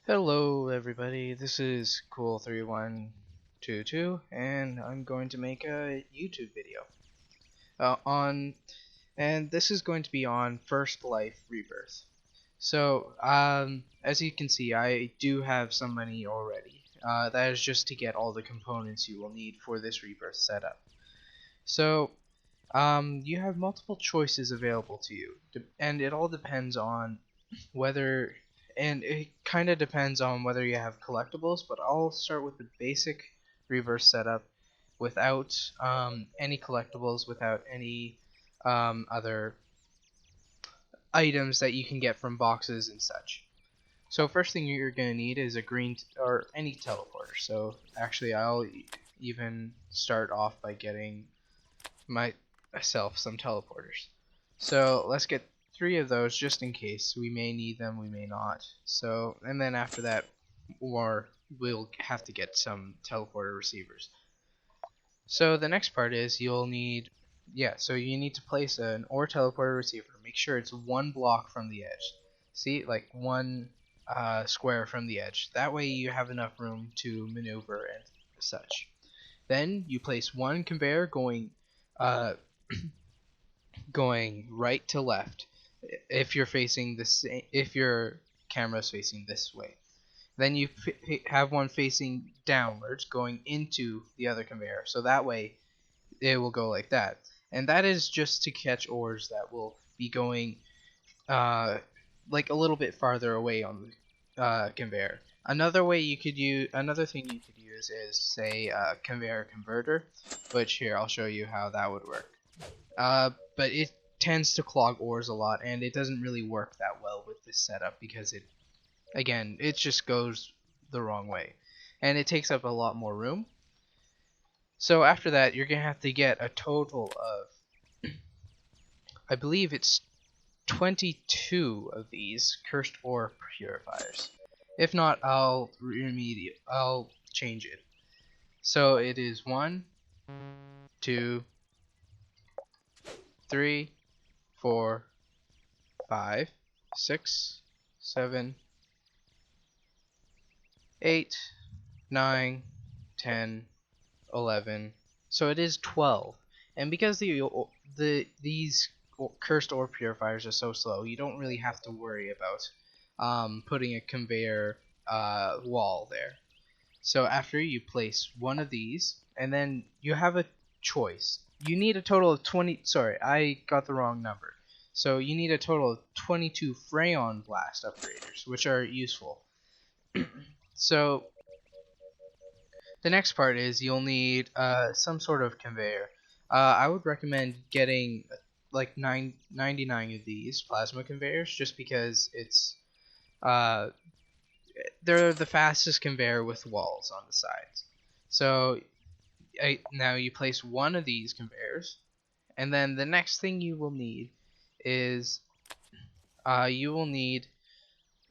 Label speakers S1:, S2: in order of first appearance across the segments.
S1: Hello everybody, this is Cool3122 and I'm going to make a YouTube video and this is going to be on First Life Rebirth. So, as you can see, I do have some money already. That is just to get all the components you will need for this Rebirth setup. So, you have multiple choices available to you, and it all depends on whether and it kind of depends on whether you have collectibles, but I'll start with the basic reverse setup without any collectibles, without any other items that you can get from boxes and such. So first thing you're going to need is a green or any teleporter. So actually I'll even start off by getting myself some teleporters. So let's get 3 of those just in case. We may need them, we may not. So, and then after that, we'll have to get some teleporter receivers. So the next part is you'll need, so you need to place an ore teleporter receiver. Make sure it's 1 block from the edge. See, like 1 square from the edge. That way you have enough room to maneuver and such. Then you place 1 conveyor going going right to left if you're facing this, if your camera is facing this way. Then you have one facing downwards going into the other conveyor, so that way it will go like that. And that is just to catch ores that will be going like a little bit farther away on the conveyor. Another thing you could use is, say, a conveyor converter, which here I'll show you how that would work. But it tends to clog ores a lot, and it doesn't really work that well with this setup because it just goes the wrong way, and it takes up a lot more room. So after that, you're gonna have to get a total of, I believe it's 22 of these cursed ore purifiers. If not, I'll change it. So it is 1, 2, 3, 4, 5, 6, 7, 8, 9, 10, 11. So it is 12. And because these cursed ore purifiers are so slow, you don't really have to worry about putting a conveyor wall there. So after you place 1 of these, and then you have a choice. You need a total of 20. Sorry, I got the wrong number. So you need a total of 22 Freon Blast upgraders, which are useful. So the next part is you'll need some sort of conveyor. I would recommend getting like 99 of these plasma conveyors, just because they're the fastest conveyor with walls on the sides. So now you place 1 of these conveyors, and then the next thing you will need is you will need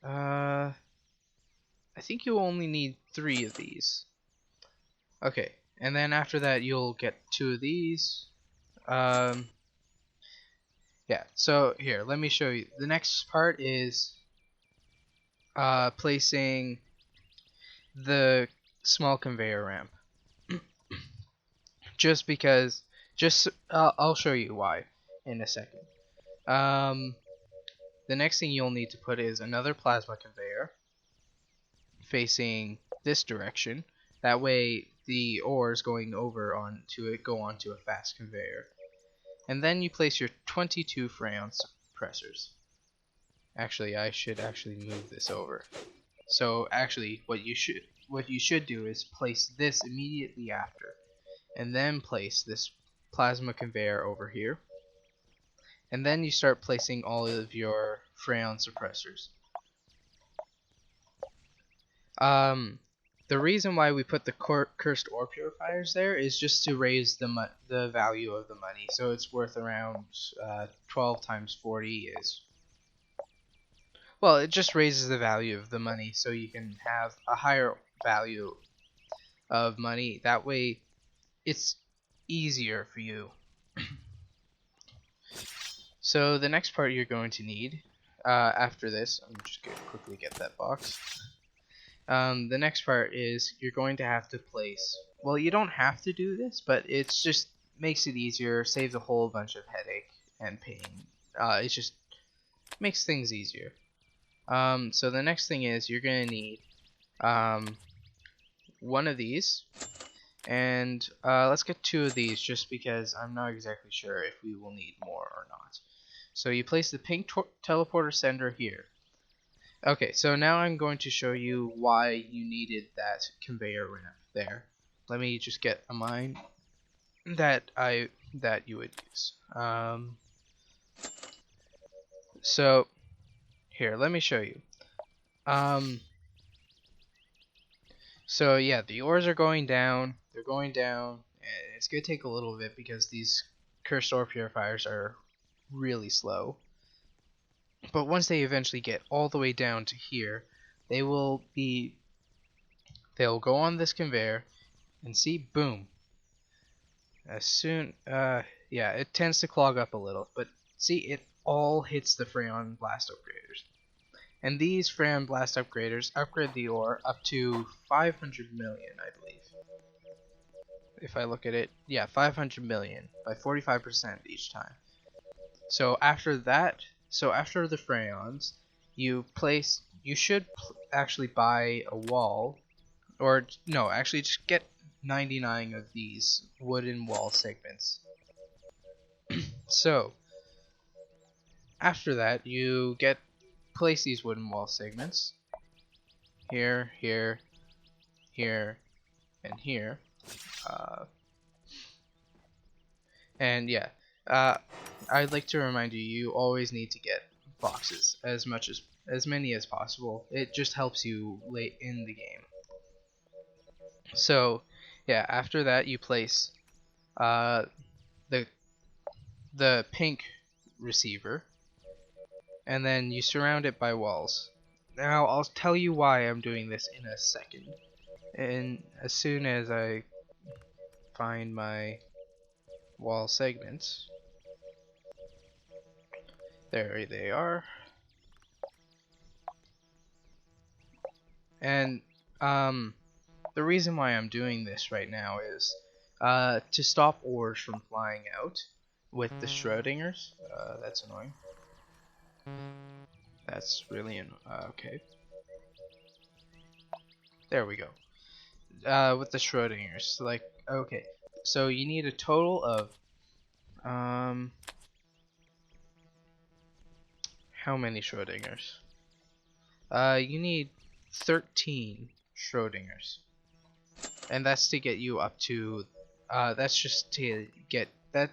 S1: I think you only need 3 of these. Okay, and then after that you'll get 2 of these. Yeah, so here, let me show you. The next part is placing the small conveyor ramp. Just because, I'll show you why in a second. The next thing you'll need to put is another plasma conveyor facing this direction. That way the ores going over onto it go onto a fast conveyor. And then you place your 22 Freon suppressors. Actually, I should move this over. So actually, what you should do is place this immediately after, and then place this plasma conveyor over here. And then you start placing all of your Freon suppressors. The reason why we put the cursed ore purifiers there is just to raise the value of the money. So it's worth around 12 times 40 is, well, it just raises the value of the money, so you can have a higher value of money. That way it's easier for you. So the next part you're going to need after this, I'm just going to quickly get that box. The next part is you're going to have to place. Well, you don't have to do this, but it's just makes it easier, saves a whole bunch of headache and pain. It just makes things easier. So the next thing is you're gonna need one of these, and let's get two of these just because I'm not exactly sure if we will need more or not. So you place the pink teleporter sender here. Okay, so now I'm going to show you why you needed that conveyor ramp there. Let me just get a mine that you would use. So here, let me show you. So yeah, the ores are going down. They're going down. And it's gonna take a little bit because these cursed ore purifiers are really slow. But once they eventually get all the way down to here, they will be. They'll go on this conveyor, and see, boom. As soon, yeah, it tends to clog up a little, but see, it all hits the Freon Blast upgraders. And these Freon Blast upgraders upgrade the ore up to 500 million, I believe. If I look at it, yeah, 500 million by 45% each time. So after that, after the Freons, you should actually buy a wall, or no, actually just get 99 of these wooden wall segments. So after that, you place these wooden wall segments here, here, here, and here. And yeah, I'd like to remind you, you always need to get boxes as many as possible. It just helps you late in the game. So yeah, after that you place uh, the pink receiver, and then you surround it by walls. Now I'll tell you why I'm doing this in a second, and as soon as I find my wall segments. There they are. And the reason why I'm doing this right now is to stop ores from flying out with the Schrodingers. That's annoying. That's really okay. There we go. With the Schrodingers, like, okay. So you need a total of how many Schrodingers? You need 13 Schrodingers. And that's to get you up to, that's just to get, that,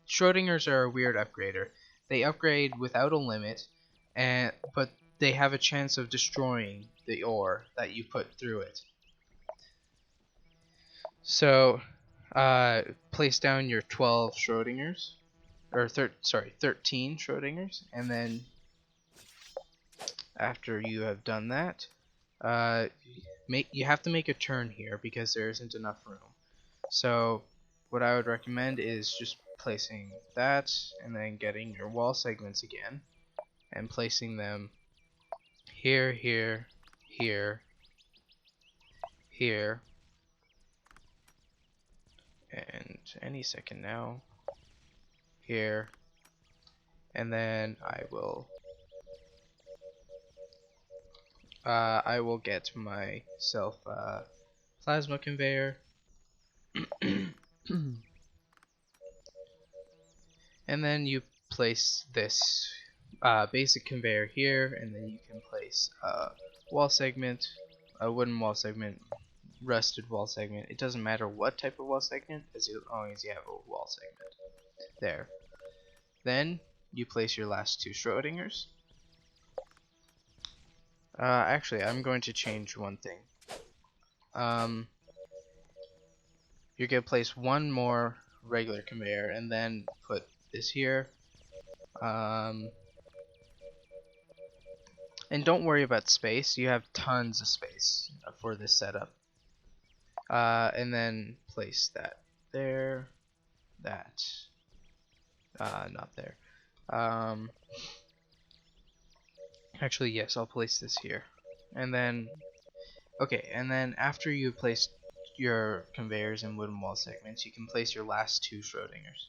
S1: Schrodingers are a weird upgrader. They upgrade without a limit, but they have a chance of destroying the ore that you put through it. So, place down your 12 Schrodingers, or 13 Schrodingers, and then after you have done that, you have to make a turn here because there isn't enough room. So what I would recommend is just placing that and then getting your wall segments again and placing them here, here, here, here, and any second now, here, and then I will get myself a plasma conveyor. And then you place this basic conveyor here, and then you can place a wall segment, a wooden wall segment, rusted wall segment. It doesn't matter what type of wall segment, as long as you have a wall segment. There. Then you place your last two Schrodingers. Actually, I'm going to change one thing. You're going to place one more regular conveyor and then put this here. And don't worry about space. You have tons of space for this setup. And then place that there. That. Not there. Actually, yes, I'll place this here. And then Okay, and then after you place your conveyors and wooden wall segments, you can place your last two Schrodingers.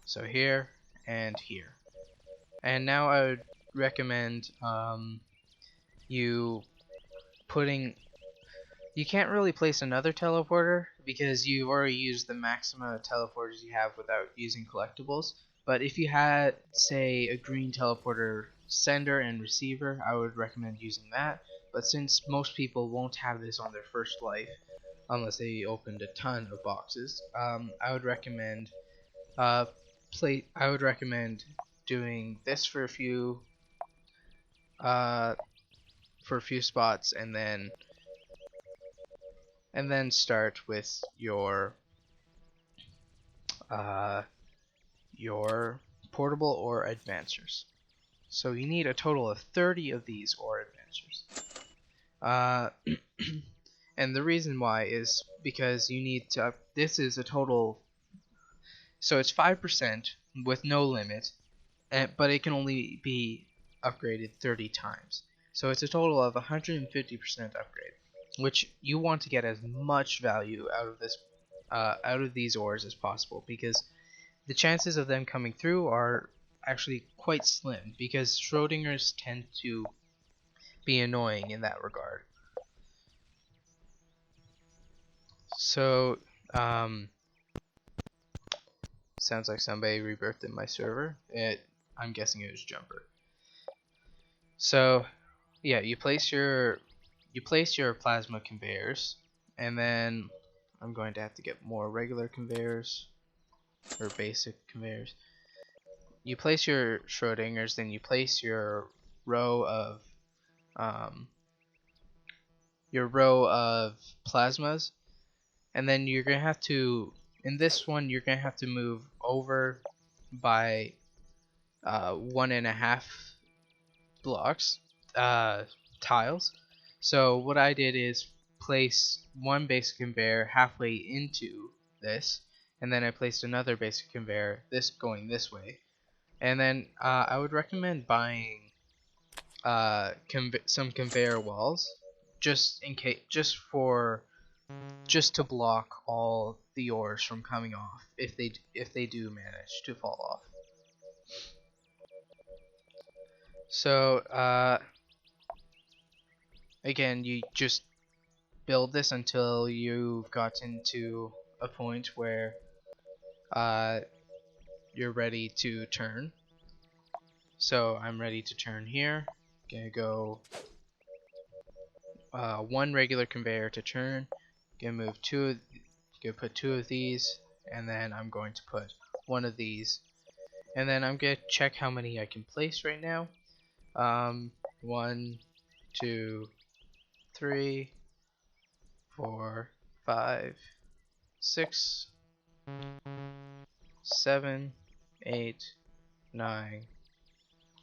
S1: So here and here. And now I would recommend you putting. You can't really place another teleporter because you've already used the maximum of teleporters you have without using collectibles. But if you had, say, a green teleporter sender and receiver, I would recommend using that. But since most people won't have this on their first life, unless they opened a ton of boxes, I would recommend uh, I would recommend doing this uh, for a few spots, and then start with uh, your portable or advancers. So you need a total of 30 of these or advancers. Uh, and the reason why is because you need to. This is a total. So it's 5% with no limit, but it can only be upgraded 30 times. So it's a total of 150% upgrade, which you want to get as much value out of out of these ores as possible, because the chances of them coming through are actually quite slim, because Schrodingers tend to be annoying in that regard. So, sounds like somebody rebirthed in my server. I'm guessing it was Jumper. So, yeah, you place your plasma conveyors, and then I'm going to have to get more regular conveyors or basic conveyors. You place your Schrodingers, then you place um, your row of plasmas, and then you're gonna have to, in this one, you're gonna have to move over by 1.5 blocks, tiles. So what I did is place one basic conveyor halfway into this, and then I placed another basic conveyor this going this way, and then I would recommend buying some conveyor walls, just in case, just to block all the ores from coming off if they do manage to fall off. So again, you just build this until you've gotten to a point where uh, you're ready to turn. So I'm ready to turn here. Gonna go one regular conveyor to turn. Gonna put two of these, and then I'm going to put one of these, and then I'm gonna check how many I can place right now. 1, 2, 3, 4, 5, 6, 7, 8, 9,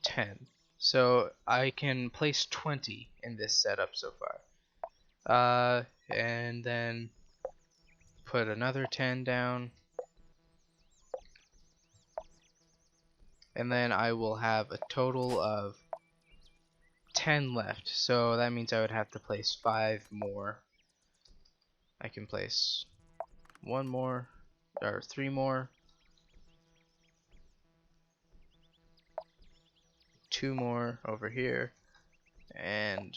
S1: 10. So I can place 20 in this setup so far. And then put another 10 down. And then I will have a total of 10 left. So that means I would have to place 5 more. I can place 1 more, or 3 more, 2 more over here, and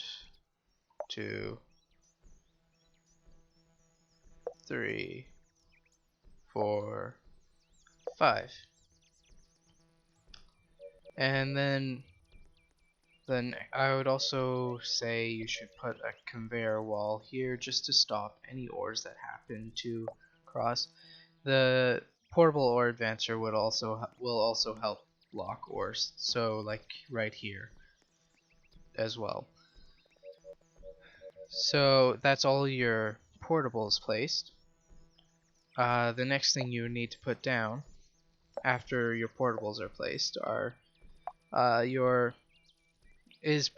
S1: 2, 3, 4, 5. And then I would also say you should put a conveyor wall here just to stop any ores that happen to cross. The portable ore advancer will also help block ores, so like right here as well. So that's all your portables placed. The next thing you need to put down after your portables are placed are is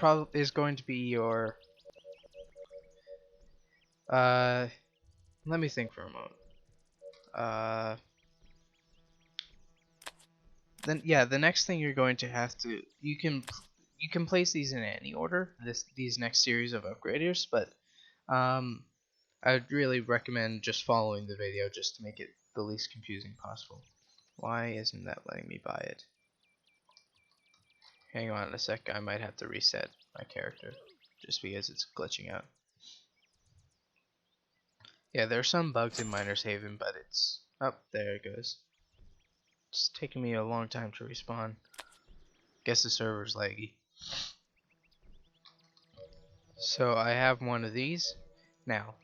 S1: going to be your let me think for a moment. The next thing you're going to have to, you can place these in any order, these next series of upgraders, but Um, I'd really recommend just following the video just to make it the least confusing possible. Why isn't that letting me buy it? Hang on a sec, I might have to reset my character just because it's glitching out. Yeah, there are some bugs in Miner's Haven, but it's... Oh, there it goes. It's taking me a long time to respawn. Guess the server's laggy. So I have one of these. Now,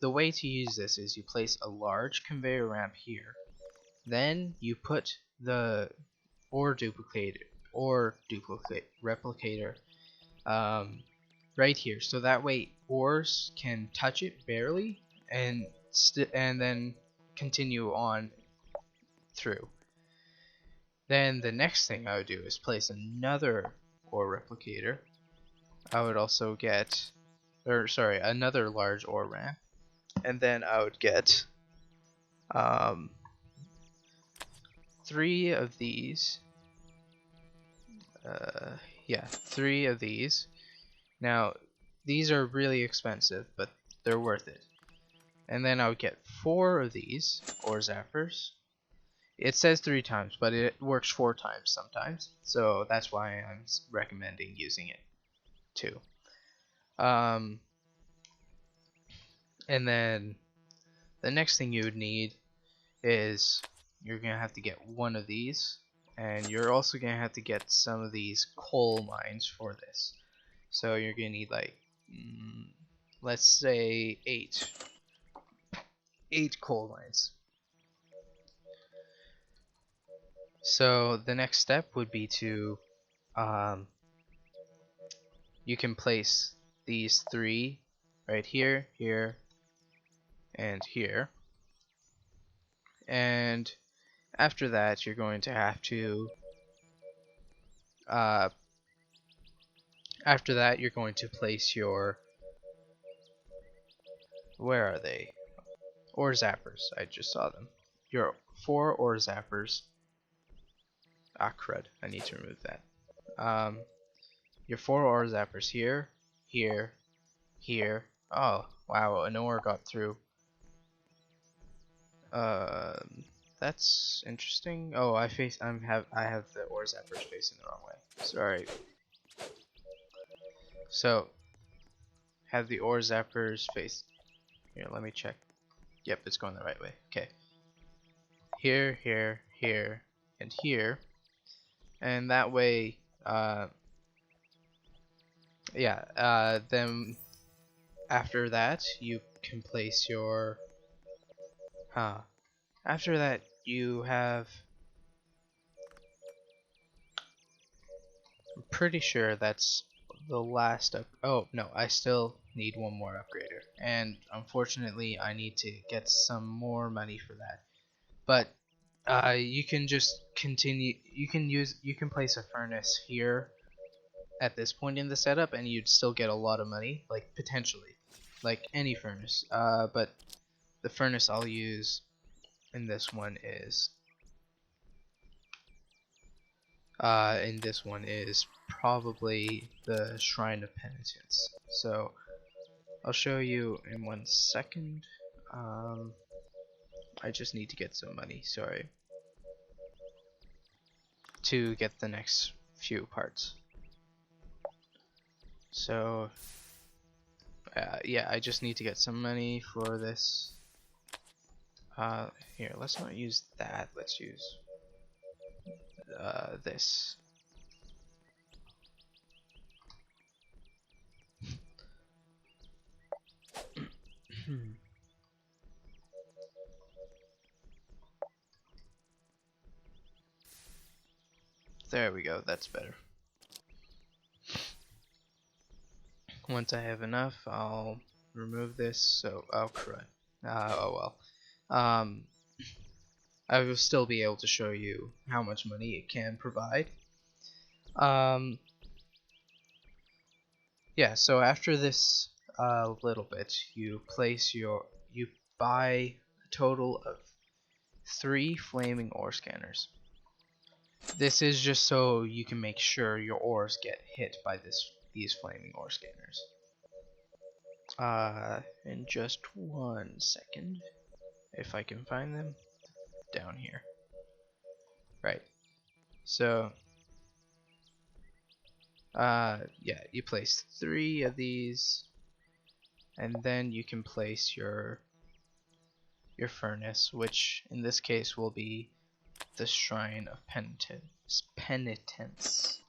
S1: the way to use this is you place a large conveyor ramp here. Then you put the replicator right here, so that way ores can touch it barely, and then continue on through. Then the next thing I would do is place another ore replicator. I would also get, another large ore ramp, and then I would get 3 of these. Yeah, 3 of these. Now, these are really expensive, but they're worth it. And then I would get 4 of these ore zappers. It says 3 times, but it works 4 times sometimes, so that's why I'm recommending using it too. And then the next thing you would need is you're gonna have to get 1 of these, and you're also gonna have to get some of these coal mines for this. So you're gonna need like, let's say 8 coal mines. So the next step would be to, you can place these 3 right here, here, and here. And after that, you're going to have to, place your, where are they? Ore zappers. I just saw them. Your 4 ore zappers. Ah, crud. I need to remove that. Your 4 ore zappers here, here, here. Oh, wow, an ore got through. That's interesting. Oh, I have the ore zappers facing the wrong way. Sorry. So, have the ore zappers face. Here, let me check. Yep, it's going the right way. Okay. Here, here, here, and here. And that way, then after that, you can place your, after that, you have, I'm pretty sure that's the last oh, no, I still need 1 more upgrader. And unfortunately, I need to get some more money for that. But, you can just continue, you can place a furnace here at this point in the setup, and you'd still get a lot of money, like, potentially. Like any furnace. But the furnace I'll use in this one is probably the Shrine of Penitence. So I'll show you in 1 second. I just need to get some money, sorry, to get the next few parts. So yeah, I just need to get some money for this. Here, let's not use that, let's use this. There we go, that's better. Once I have enough, I'll remove this. So, oh crud. Oh well. I will still be able to show you how much money it can provide. Yeah, so after this little bit, you buy a total of 3 flaming ore scanners. This is just so you can make sure your ores get hit by these flaming ore scanners. In just 1 second, if I can find them down here. Right. So, yeah, you place 3 of these, and then you can place your furnace, which in this case will be the Shrine of Penitence.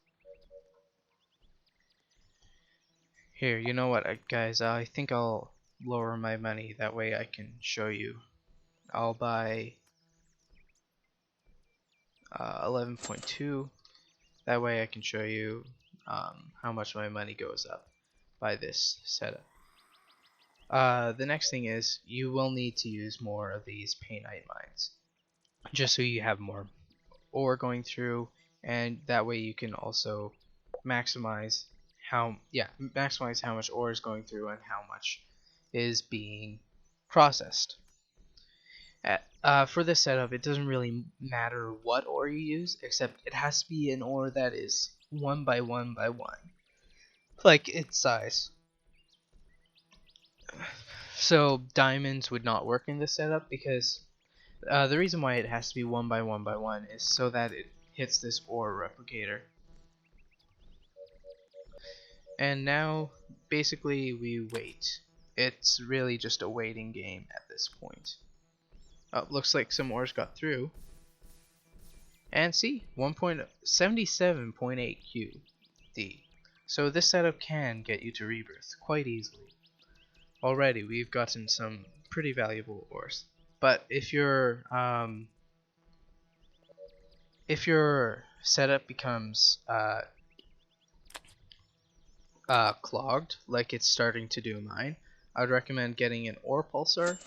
S1: Here, you know what, guys? I think I'll lower my money. That way I can show you. I'll buy 11.2. That way I can show you how much my money goes up by this setup. The next thing is you will need to use more of these painite mines, just so you have more ore going through, and that way you can also maximize maximize how much ore is going through and how much is being processed. For this setup, it doesn't really matter what ore you use, except it has to be an ore that is 1 by 1 by 1, like its size. So diamonds would not work in this setup because the reason why it has to be 1 by 1 by 1 is so that it hits this ore replicator. And now basically we wait. It's really just a waiting game at this point. Oh, looks like some ores got through. And see, 1.77.8 QD. So this setup can get you to rebirth quite easily. Already we've gotten some pretty valuable ores. But if your setup becomes clogged, like it's starting to do mine, I would recommend getting an ore pulsar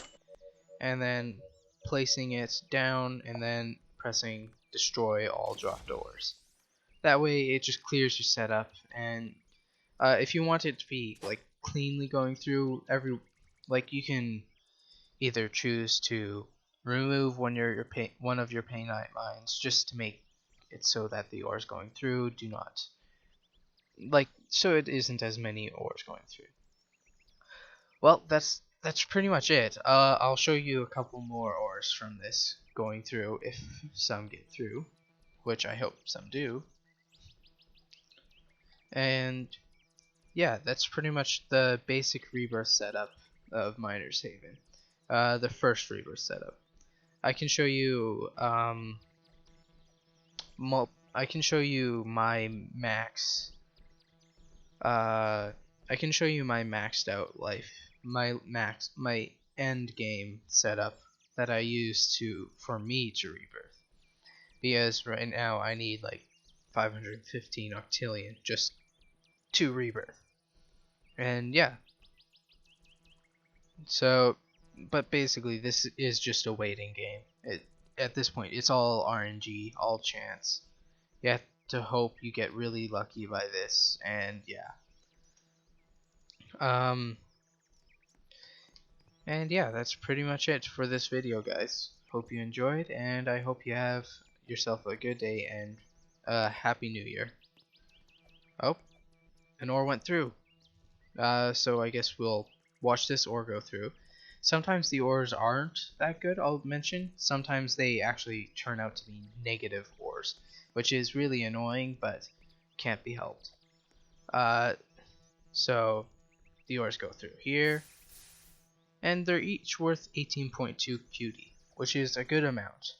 S1: and then placing it down and then pressing destroy all dropped ores. That way it just clears your setup, and if you want it to be like cleanly going through every, like, you can either choose to remove one of your painite mines just to make it so that the ores going through do not, like, so it isn't as many ores going through. Well, that's pretty much it. I'll show you a couple more ores from this going through if some get through, which I hope some do. And yeah, that's pretty much the basic rebirth setup of Miner's Haven. The first rebirth setup. I can show you I can show you my max. I can show you my maxed out life, my end game setup that I use for me to rebirth. Because right now I need like 515 octillion just to rebirth. And yeah. So, but basically this is just a waiting game. At this point it's all RNG, all chance. You have to hope you get really lucky by this, and yeah. And yeah, that's pretty much it for this video, guys. Hope you enjoyed, and I hope you have yourself a good day and Happy New Year. Oh, an ore went through. So I guess we'll watch this ore go through. Sometimes the ores aren't that good, I'll mention. Sometimes they actually turn out to be negative ores, which is really annoying, but can't be helped. So the ores go through here, and they're each worth 18.2 QD, which is a good amount.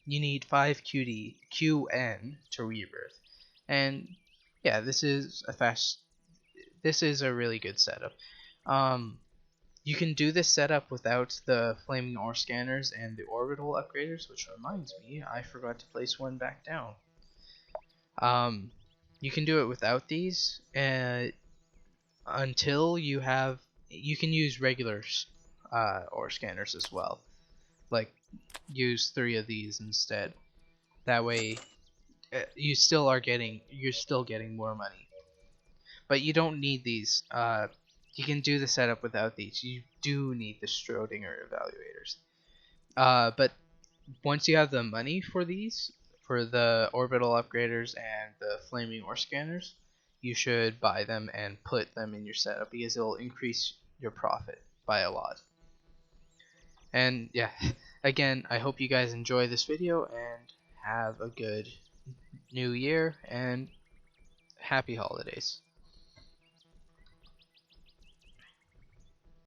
S1: You need 5 QN to rebirth, and yeah, this is a really good setup. You can do this setup without the flaming ore scanners and the orbital upgraders, which reminds me, I forgot to place one back down. You can do it without these, until you can use regular ore scanners as well. Like, use 3 of these instead. That way, you're still getting more money. But you don't need these. You can do the setup without these. You do need the Schrodinger evaluators. But once you have the money for these, for the orbital upgraders and the flaming ore scanners, you should buy them and put them in your setup, because it'll increase your profit by a lot. And yeah, again, I hope you guys enjoy this video and have a good new year and happy holidays.